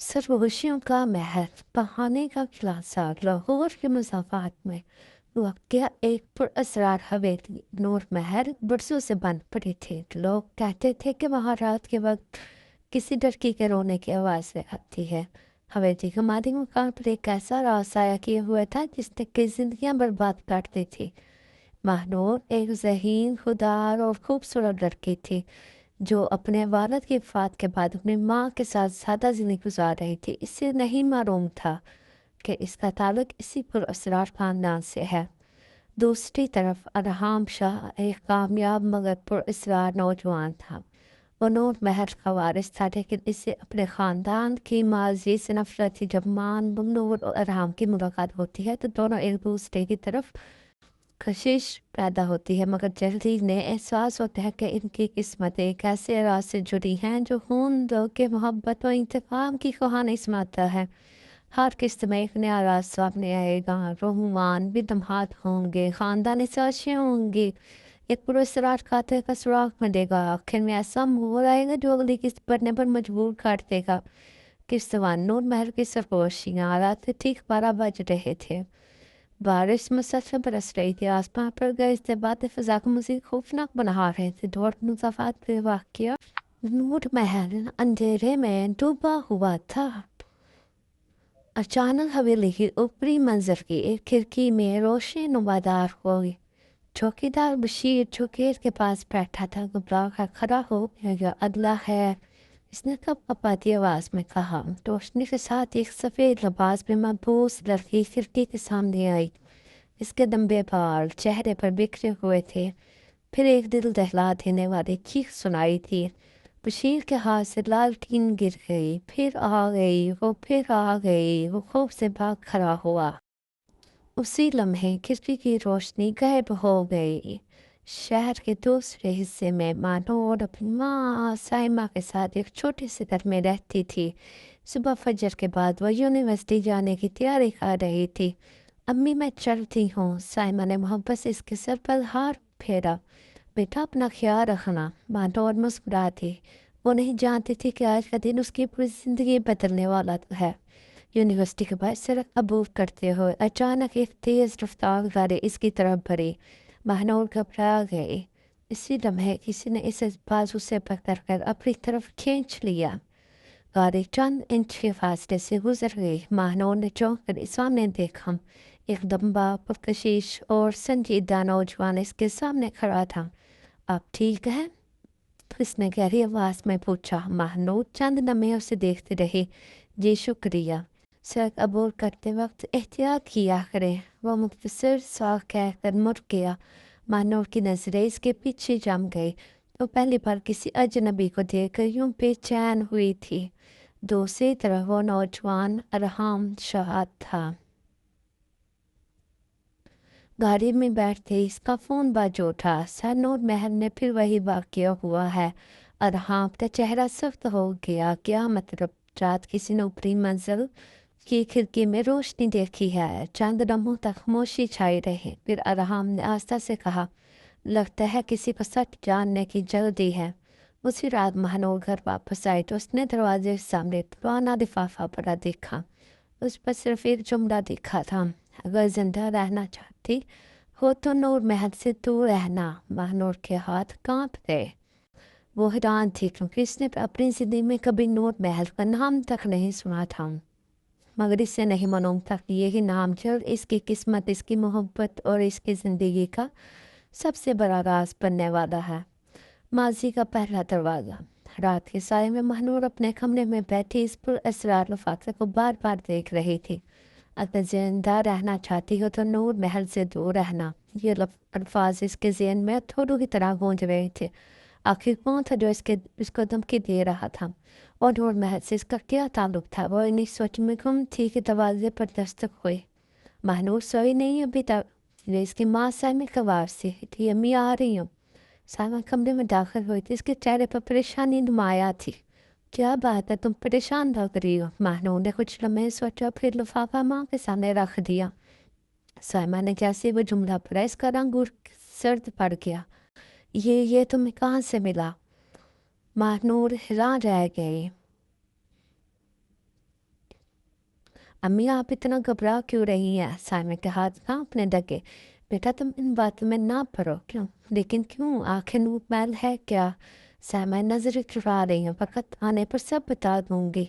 سرگوشیوں کا محل، بہانے کا خلاصہ، لاہور کے مسافات میں واقع ایک پر اسرار حویلی نور محل برسوں سے بند پڑی تھی۔ لوگ کہتے تھے کہ وہاں رات کے وقت کسی لڑکی کے رونے کی آواز سے آتی ہے۔ حویلی کا مادی مقام پر ایک ایسا راز سایہ کیے ہوئے تھا جس نے کئی زندگیاں برباد کر دی تھی۔ مہنور ایک ذہین، خوددار اور خوبصورت لڑکی تھی جو اپنے والد کی وفات کے بعد اپنی ماں کے ساتھ سادہ زندگی گزار رہی تھی۔ اس سے نہیں معلوم تھا کہ اس کا تعلق اسی پر اسرار خاندان سے ہے۔ دوسری طرف ارحام شاہ ایک کامیاب مگر پر اسرار نوجوان تھا۔ وہ نور محل کا وارث تھا، لیکن اسے اپنے خاندان کی ماضی سے نفرت تھی۔ جب نور اور ارحام کی ملاقات ہوتی ہے تو دونوں ایک دوسرے کی طرف کشش پیدا ہوتی ہے، مگر جلدی نے احساس ہوتا ہے کہ ان کی قسمت ایک ایسے راز سے جڑی ہیں جو خون دو کے محبت و انتقام کی کہانی سناتا ہے۔ ہر قسط میں ایک نیا راز سامنے آئے گا، روحان بھی دمہات ہوں گے، خاندانی سازشیں ہوں گی، ایک پراسرار قاتل کا سراغ ملے گا، آخر میں ایسا موڑ آئے گا جو اگلی قسط پڑھنے پر مجبور کر دے گا۔ قسط وان نور محل کی سرگوشیاں، رات ٹھیک 12 بج رہے تھے۔ بارش مسلسل برس رہی تھی، آسمان پر گرجتے بادل فضا کو مزید خوفناک بنا رہے تھے۔ دور مسافات پہ واقع نور محل اندھیرے میں ڈوبا ہوا تھا۔ اچانک حویلی کی اوپری منزل کی ایک کھڑکی میں روشنی نمودار ہوئی۔ چوکیدار بشیر جو گیٹ کے پاس بیٹھا تھا گھبرا کر کھڑا ہو گیا۔ اللہ ہے، اس نے کب کپاتی آواز میں کہا۔ روشنی کے ساتھ ایک سفید لباس میں ملبوس لڑکی کھڑکی کے سامنے آئی۔ اس کے لمبے بال چہرے پر بکھرے ہوئے تھے۔ پھر ایک دل دہلا دینے والی چیخ سنائی دی۔ بشیر کے ہاتھ سے لالٹین گر گئی، پھر آ گئی، پھر آ گئی، وہ خوف سے بھاگ کھڑا ہوا۔ اسی لمحے کھڑکی کی روشنی غائب ہو گئی۔ شہر کے دوسرے حصے میں مانور اپنی ماں سائمہ کے ساتھ ایک چھوٹے سے گھر میں رہتی تھی۔ صبح فجر کے بعد وہ یونیورسٹی جانے کی تیاری کر رہی تھی۔ امی میں چلتی ہوں، سائمہ نے محبت سے اس کے سر پر ہاتھ پھیرا۔ بیٹا اپنا خیال رکھنا، مانور مسکراتی۔ وہ نہیں جانتی تھی کہ آج کا دن اس کی پوری زندگی بدلنے والا ہے۔ یونیورسٹی کے بعد سڑک عبور کرتے ہوئے اچانک ایک تیز رفتار گاڑی اس کی طرف بڑھی۔ مہنور گھبرا گئی۔ اسی لمحے کسی نے اسے بازو سے پکڑ کر اپنی طرف کھینچ لیا۔ گاڑی چند انچ کے فاصلے سے گزر گئی۔ مہنور نے چونک کر سامنے دیکھا۔ ایک لمبا، پرکشش اور سنجیدہ نوجوان اس کے سامنے کھڑا تھا۔ آپ ٹھیک ہیں؟ اس نے گہری آواز میں پوچھا۔ مہنور چند لمحے اسے دیکھتے رہی۔ جی شکریہ۔ سڑک عبور کرتے وقت احتیاط کیا کریں، وہ مختصر سا کہہ کر مڑ گیا۔ مہنور کی نظریں اس کے پیچھے جم گئی۔ وہ پہلی بار کسی اجنبی کو دیکھ کر یوں بے چین ہوئی تھی۔ دوسری طرف وہ نوجوان ارحام شاہ تھا۔ گاڑی میں بیٹھتے اس کا فون بج اٹھا۔ سر نور محل نے پھر وہی واقعہ ہوا ہے۔ ارحام کا چہرہ سخت ہو گیا۔ کیا مطلب؟ رات کسی نے اوپری منزل کی کھڑکی میں روشنی دیکھی ہے۔ چند لمحوں تک خاموشی چھائی رہی۔ پھر ارحام نے آہستہ سے کہا، لگتا ہے کسی کو سچ جاننے کی جلدی ہے۔ اسی رات مہنور گھر واپس آئی تو اس نے دروازے کے سامنے پرانا لفافہ پڑا دیکھا۔ اس پر صرف ایک جملہ لکھا تھا، اگر زندہ رہنا چاہتی ہو تو نور محل سے دور رہنا۔ مہنور کے ہاتھ کانپ گئے۔ وہ حیران تھی کیونکہ اس نے اپنی زندگی میں کبھی نور محل کا نام تک نہیں سنا تھا، مگر اس سے نہیں معلوم تھا کہ یہی نام جلد اس کی قسمت، اس کی محبت اور اس کی زندگی کا سب سے بڑا راز بننے والا ہے۔ ماضی کا پہلا دروازہ۔ رات کے سائے میں مہنور اپنے کمرے میں بیٹھی اس پر اسرار لفافے کو بار بار دیکھ رہی تھی۔ اگر زندہ رہنا چاہتی ہو تو نور محل سے دور رہنا۔ یہ الفاظ اس کے ذہن میں تھوڑو کی طرح گونج رہے تھے۔ آخر کون تھا جو اس کو دھمکی دے رہا تھا، اور نور محل سے اس کا کیا تعلق تھا؟ وہ انہیں سوچ میں گم تھی کہ دروازے پر دستک ہوئی۔ مہنور سوئی نہیں ابھی تک۔ اس کی ماں سائمہ کی آواز سے تھی، امی آ رہی ہوں۔ سائمہ کمرے میں داخل ہوئی تھی۔ اس کے چہرے پر پریشانی نمایاں تھی۔ کیا بات ہے، تم پریشان لگ رہی ہو؟ مہنور نے کچھ لمحے سوچا، پھر لفافہ ماں کے سامنے رکھ دیا۔ سائمہ نے جیسے وہ جملہ پڑھا اس کا رنگ سرد پڑ گیا۔ یہ تمہیں کہاں سے ملا؟ مہنور حیران رہ گئی۔ امی آپ اتنا گھبراہ کیوں رہی ہیں؟ سائمہ کے ہاتھ کانپنے لگے۔ بیٹا تم ان باتوں میں نہ پڑو۔ کیوں؟ لیکن کیوں؟ آخر نور محل ہے کیا؟ سائمہ نظر چرا رہی ہیں۔ وقت آنے پر سب بتا دوں گی۔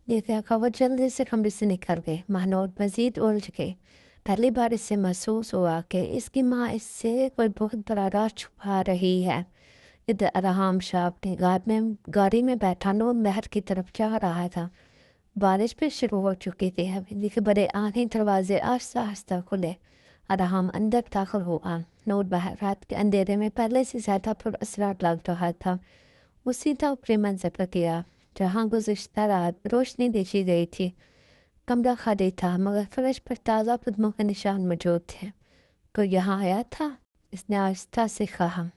یہ کہہ کر وہ جلدی سے کمرے سے نکل گئے۔ مہنور مزید الجھ گئی۔ پہلی بار اس سے محسوس ہوا کہ اس کی ماں اس سے کوئی بہت بڑا راز چھپا رہی ہے۔ ادھر ارحام شاہ اپنی گاڑی میں بیٹھا نور محل کی طرف جا رہا تھا۔ بارش بھی شروع ہو چکی تھی۔ حویلی کے بڑے آنکھیں دروازے آہستہ آہستہ کھلے۔ ارحام اندر داخل ہوا۔ نور محل رات کے اندھیرے میں پہلے سے زیادہ پر اثرات لگ رہا تھا۔ وہ سیدھا اوپری منزل پر گیا جہاں گزشتہ رات روشنی دیکھی گئی تھی۔ کمرہ خالی تھا مگر فرش پر تازہ قدموں کے نشان موجود تھے۔ کوئی یہاں آیا تھا؟ اس نے آہستہ سے کہا۔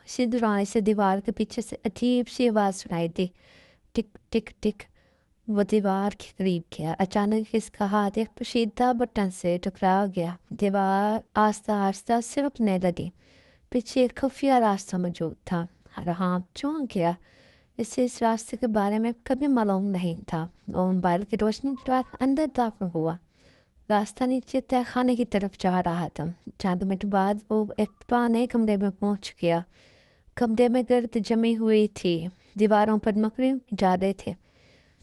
اسی دوران سے دیوار کے پیچھے سے عجیب سی آواز سنائی دی۔ ٹک ٹک ٹک۔ وہ دیوار کے قریب گیا۔ اچانک اس کا ہاتھ ایک پوشیدہ بٹن سے ٹکرا گیا۔ دیوار آہستہ آہستہ سرکنے لگی۔ پیچھے ایک خفیہ راستہ موجود تھا۔ ارحام چونک گیا۔ اسے اس راستے کے بارے میں کبھی معلوم نہیں تھا۔ وہ موبائل کی روشنی کے بعد اندر داخل ہوا۔ راستہ نیچے تہہ خانے کی طرف جا رہا تھا۔ چند منٹ بعد وہ ایک پرانے کمرے میں پہنچ گیا۔ کمرے میں گرد جمی ہوئی تھی۔ دیواروں پر مکڑیوں کے جالے تھے۔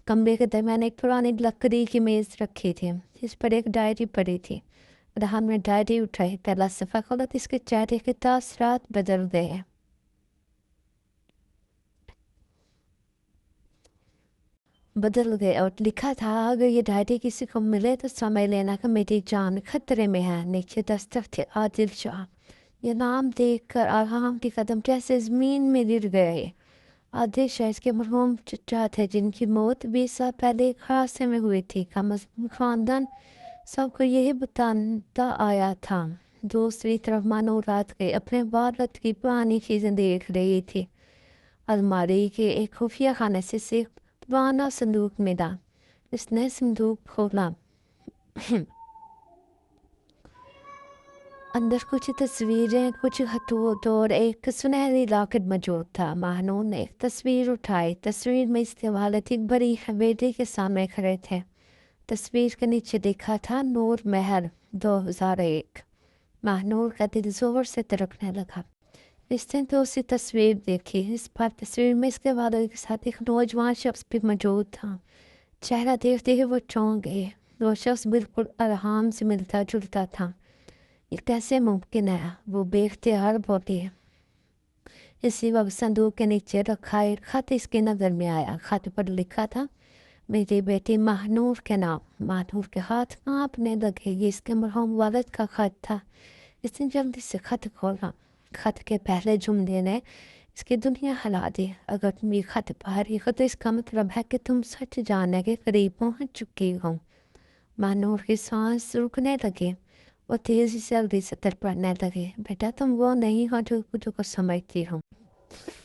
کمرے کے درمیان ایک پرانی لکڑی کی میز رکھی تھی جس پر ایک ڈائری پڑی تھی۔ ارحام نے ڈائری اٹھائی۔ پہلا صفحہ کھولا تو اس کے چہرے کے تاثرات بدل گئے۔ اور لکھا تھا اگر یہ ڈائری کسی کو ملے تو سمجھ لینا کہ میری جان خطرے میں ہے۔ نیچے دستخط تھے عادل شاہ۔ یہ نام دیکھ کر ارحام کی قدم جیسے زمین میں گر گئے۔ عادل شاہ اس کے مرحوم چچا تھے جن کی موت 20 سال پہلے ایک حادثے میں ہوئی تھی۔ کم از کم خاندان سب کو یہی بتاتا آیا تھا۔ دوسری طرف مانو رات گئی اپنے والد کی پرانی چیزیں دیکھ رہی تھی۔ الماری کے ایک خفیہ خانے سے ایک پرانا صندوق ملا۔ اس نے صندوق کھولا۔ اندر کچھ تصویریں، کچھ خطوط اور ایک سنہری لاکٹ موجود تھا۔ مہنور نے ایک تصویر اٹھائی۔ تصویر میں اس کے والد ایک بڑی حویلی کے سامنے کھڑے تھے۔ تصویر کے نیچے لکھا تھا نور محل 2001۔ مہنور کا دل زور سے دھڑکنے لگا۔ اس نے دوسری تصویر دیکھی۔ اس پر تصویر میں اس کے والد کے ساتھ ایک نوجوان شخص بھی موجود تھا۔ چہرہ دیکھتے ہی وہ چونک گئے۔ وہ شخص بالکل ارحام سے ملتا جلتا تھا۔ یہ کیسے ممکن ہے؟ وہ بے اختیار بولی۔ اسی وقت صندوق کے نیچے رکھا ایک خط اس کی نظر میں آیا۔ خط پر لکھا تھا میری بیٹی مہنور کے نام۔ مہنور کے ہاتھ کانپنے لگے۔ یہ اس کے مرحوم والد کا خط تھا۔ اس نے جلدی سے خط کھولا۔ خط کے پہلے جملے نے اس کی دنیا ہلا دی۔ اگر تم یہ خط پڑھی ہو تو اس کا مطلب ہے کہ تم سچ جاننے کے قریب پہنچ چکی ہو۔ مہنور کی سانس رکنے لگی۔ وہ تیزی سے اگلی سطر پڑھنے لگے۔ بیٹا تم وہ نہیں ہو جو کچھ کو سمجھتی ہو۔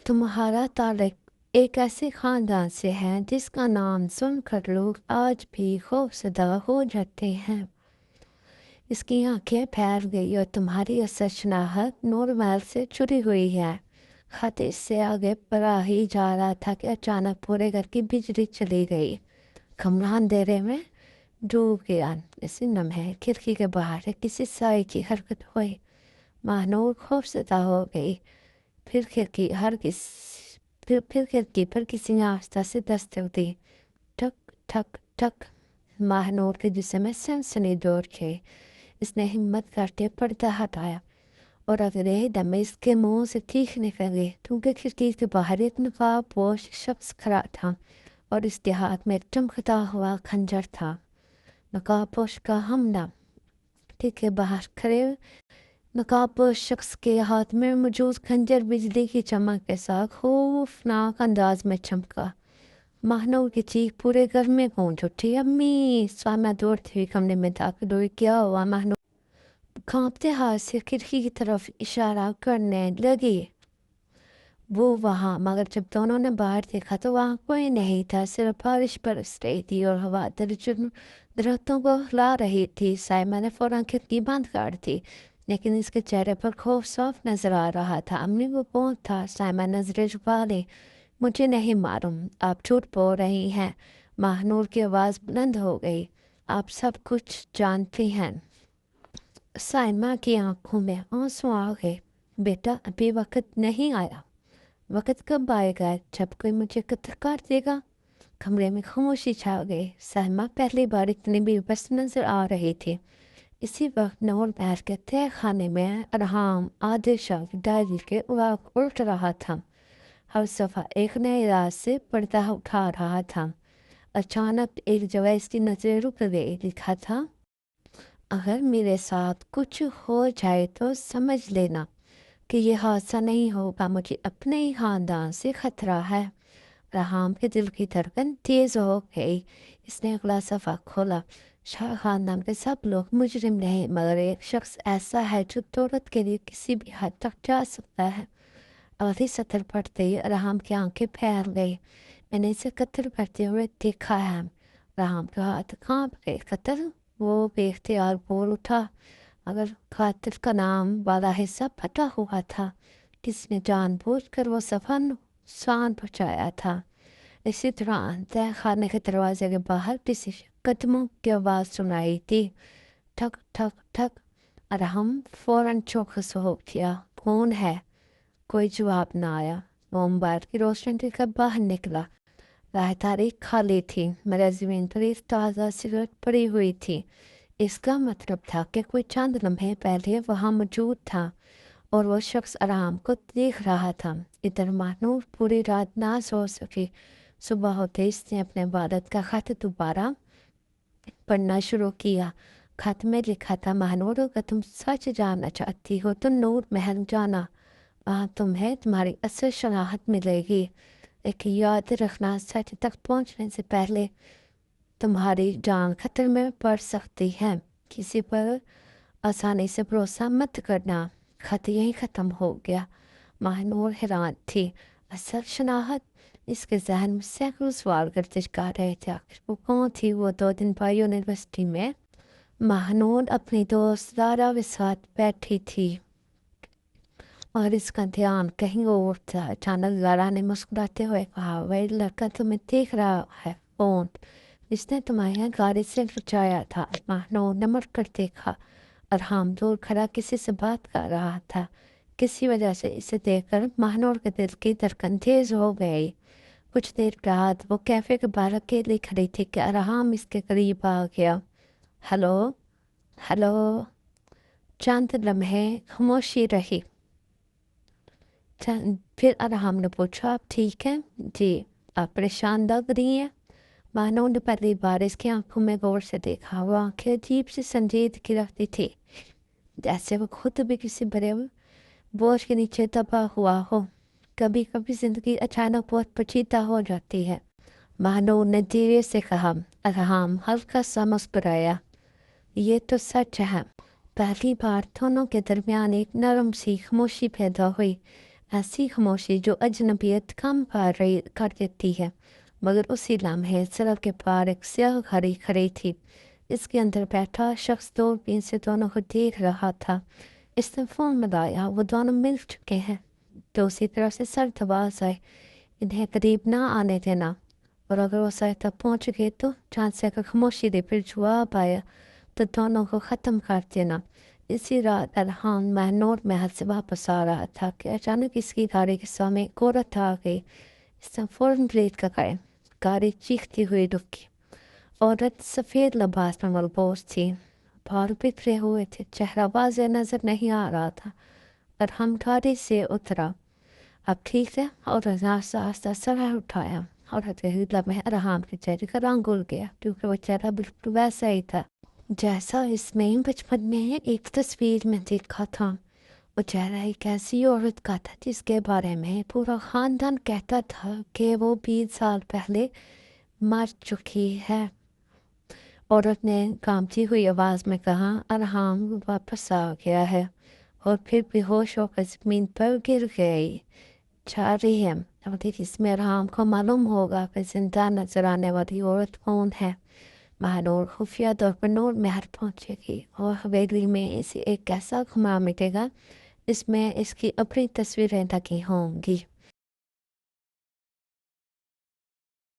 تمہارا تعلق ایک ایسے خاندان سے ہے جس کا نام سن کر لوگ آج بھی خوفزدہ ہو جاتے ہیں۔ اس کی آنکھیں پھیل گئی اور تمہاری اصل شناخت نور محل سے چھڑی ہوئی ہے۔ خط اس سے آگے پڑھا ہی جا رہا تھا کہ اچانک پورے گھر کی بجلی چلی گئی۔ کمرہ اندھیرے میں ڈوب گیا۔ اسی لمحے کھڑکی کے باہر کسی سائے کی حرکت ہوئی۔ مہنور خوفزدہ ہو گئی۔ پھر کھڑکی پر کسی نے آہستہ سے دستک دی۔ ٹھک ٹھک ٹھک۔ مہنور کے جسم میں سنسنی دوڑ گئی۔ اس نے ہمت کرتے پردہ ہٹایا اور اگلے دم اس کے منہ سے چیخ نکل گئی کیونکہ کھڑکی کے باہر ایک نقاب پوش شخص کھڑا تھا اور اس کے ہاتھ میں چمکتا ہوا خنجر تھا۔ نقاب پوش کا حملہ۔ کھڑکی کے باہر کھڑے نقاب پوش شخص کے ہاتھ میں موجود خنجر بجلی کی چمک کے ساتھ خوفناک انداز میں چمکا۔ مہنور کی چیخ پورے گھر میں گونج اٹھی۔ امی! سائمہ دوڑتی ہوئی کمرے میں داخل ہوئی۔ کیا ہوا؟ مہنور کانپتے ہاتھ سے کھڑکی کی طرف اشارہ کرنے لگی۔ وہ وہاں، مگر جب دونوں نے باہر دیکھا تو وہاں کوئی نہیں تھا۔ صرف بارش برس رہی تھی اور ہوا درختوں کو ہلا رہی تھی۔ سائمہ نے فوراً کھڑکی بند کر دی لیکن اس کے چہرے پر خوف صاف نظر آ رہا تھا۔ امی وہ کون تھا؟ سائمہ نظریں جھکا لی۔ مجھے نہیں معلوم، آپ جھوٹ بول رہی ہیں۔ مہنور کی آواز بلند ہو گئی۔ آپ سب کچھ جانتے ہیں۔ سائمہ کی آنکھوں میں آنسو آ گئے۔ بیٹا ابھی وقت نہیں آیا۔ وقت کب آئے گا؟ جب کوئی مجھے قتل کر دے گا۔ کمرے میں خاموشی چھا گئی۔ سائمہ پہلی بار اتنی بھی بس نظر آ رہی تھی۔ اسی وقت نور بیٹھ کے تہ خانے میں ارحام عادل شاہ کی ڈائری کے اوراق الٹ رہا تھا۔ ہر صفحہ ایک نئے راز سے پردہ اٹھا رہا تھا۔ اچانک ایک جگہ اس کی نظر رک گئی۔ لکھا تھا، اگر میرے ساتھ کچھ ہو جائے تو سمجھ لینا کہ یہ حادثہ نہیں ہوگا، مجھے اپنے ہی خاندان سے خطرہ ہے۔ ارحام کے دل کی دھڑکن تیز ہو گئی۔ اس نے اگلا صفحہ کھولا۔ شاہ خاندان کے سب لوگ مجرم نہیں، مگر ایک شخص ایسا ہے جو دولت کے لیے کسی بھی حد تک جا سکتا ہے۔ اگلی سطر پڑھتے ہی ارحام کی آنکھیں پھیل گئی۔ میں نے اسے قتل کرتے ہوئے دیکھا ہے۔ ارحام کے ہاتھ کانپ گئے۔ قتل؟ وہ بے اختیار بول اٹھا۔ اگر قاتل کا نام والا حصہ پھٹا ہوا تھا، کس نے جان بوجھ کر وہ صفحہ نقصان پہنچایا تھا؟ اسی طرح تہ خانے کے دروازے کے باہر کسی قدموں کی آواز سنائی دی۔ ٹھک ٹھک ٹھک۔ ارحم فوراً چوکس ہو گیا۔ کون ہے؟ کوئی جواب نہ آیا۔ مومبار کی روشنی دے کر باہر نکلا۔ راہ تاریخ خالی تھی، میرا زمین پر ایک تازہ سگریٹ پڑی ہوئی تھی۔ اس کا مطلب تھا کہ کوئی چند لمحے پہلے وہاں موجود تھا اور وہ شخص ارحام کو دیکھ رہا تھا۔ ادھر مہنور پوری رات نہ سو سکی۔ صبح ہوتے اس نے اپنے والد کا خط دوبارہ پڑھنا شروع کیا۔ خط میں لکھا تھا، مہنور اگر تم سچ جاننا چاہتی ہو تو نور محل جانا، وہاں تمہیں تمہاری اصل شناخت ملے گی۔ ایک یاد رکھنا، سچ تک پہنچنے سے پہلے تمہاری جان خطر میں پڑ سکتی ہے۔ کسی پر آسانی سے بھروسہ مت کرنا۔ خط یہیں ختم ہو گیا۔ مہنور حیران تھی۔ اصل شناخت؟ اس کے ذہن میں سینکڑوں سوال گردش کر رہے تھے۔ آخر وہ کون تھی؟ وہ 2 دن بعد یونیورسٹی میں مہنور اپنی دوست لارا کے ساتھ بیٹھی تھی اور اس کا دھیان کہیں اور تھا۔ اچانک لارا نے مسکراتے ہوئے کہا، وہی لڑکا تمہیں دیکھ رہا ہے۔ کون؟ جس نے تمہیں گاڑی سے بچایا تھا۔ مہنور نے مڑ کر دیکھا۔ ارحام دور کھڑا کسی سے بات کر رہا تھا۔ کسی وجہ سے اسے دیکھ کر مہنور کے دل کی دھڑکن تیز ہو گئی۔ کچھ دیر بعد وہ کیفے کے باہر اکیلی کھڑی تھی کہ ارحام اس کے قریب آ گیا۔ Hello hello. چند لمحے خاموشی رہی۔ پھر ارحام نے پوچھا، آپ ٹھیک ہیں؟ جی۔ آپ پریشان لگ رہی ہیں۔ مہنور نے پہلی بار اس کی آنکھوں میں غور سے دیکھا۔ وہ آنکھیں عجیب سی سنجیدگی رکھتی تھی، جیسے وہ خود بھی کسی بڑے بوجھ کے نیچے دبا ہوا ہو۔ کبھی کبھی زندگی اچانک بہت پیچیدہ ہو جاتی ہے، مہنور نے دھیرے سے کہا۔ ارحام ہلکا سا مسکرایا۔ یہ تو سچ ہے۔ پہلی بار دونوں کے درمیان ایک نرم سی خاموشی پیدا ہوئی، ایسی خاموشی جو اجنبیت کم کر دیتی ہے۔ مگر اسی لمحے سڑک کے پار ایک سیاہ گاڑی کھڑی تھی۔ اس کے اندر بیٹھا شخص دوربین سے دونوں کو دیکھ رہا تھا۔ اس نے فون ملایا، وہ دونوں مل چکے ہیں۔ دوسری طرف سے سرد آواز آئی، انہیں قریب نہ آنے دینا، اور اگر وہ سر تک پہنچ گئے تو چاند سے اگر خاموشی دے پھر جواب آیا تو دونوں کو ختم کر دینا۔ اسی رات ارحام مہنور محل سے واپس آ رہا تھا کہ اچانک اس کی گاڑی کے سامنے ایک عورت آ گئی۔ اس نے فوراً بریک لگائے۔ گاڑی چیختی ہوئی رکی۔ عورت سفید لباس میں ملبوس تھی، بال بکھرے ہوئے تھے، چہرہ واضح نظر نہیں آ رہا تھا۔ ارحام گاڑی سے اترا۔ اب ٹھیک ہے؟ عورت نے آہستہ آہستہ سر اٹھایا۔ عورت کے لمحے ارحام کے چہرے کا رنگ اڑ گیا، کیونکہ وہ چہرہ بالکل ویسا ہی تھا جیسا اس میں بچپن میں ایک تصویر میں دیکھا تھا۔ وہ چہرہ ایک ایسی عورت کا تھا جس کے بارے میں پورا خاندان کہتا تھا کہ وہ 20 سال پہلے مر چکی ہے۔ عورت نے کانپتی ہوئی آواز میں کہا، ارحام واپس آ گیا ہے، اور پھر بے ہوش ہو کر زمین پر گر گئی جا رہی ہے۔ اب اس میں ارحام کو معلوم ہوگا کہ زندہ نظر آنے والی عورت کون ہے۔ مہنور خفیہ طور پر نور محل پہنچے گی اور حویلی میں اسے ایک ایسا گھما مٹے گا جس میں اس کی اپنی تصویریں لگی ہوں گی۔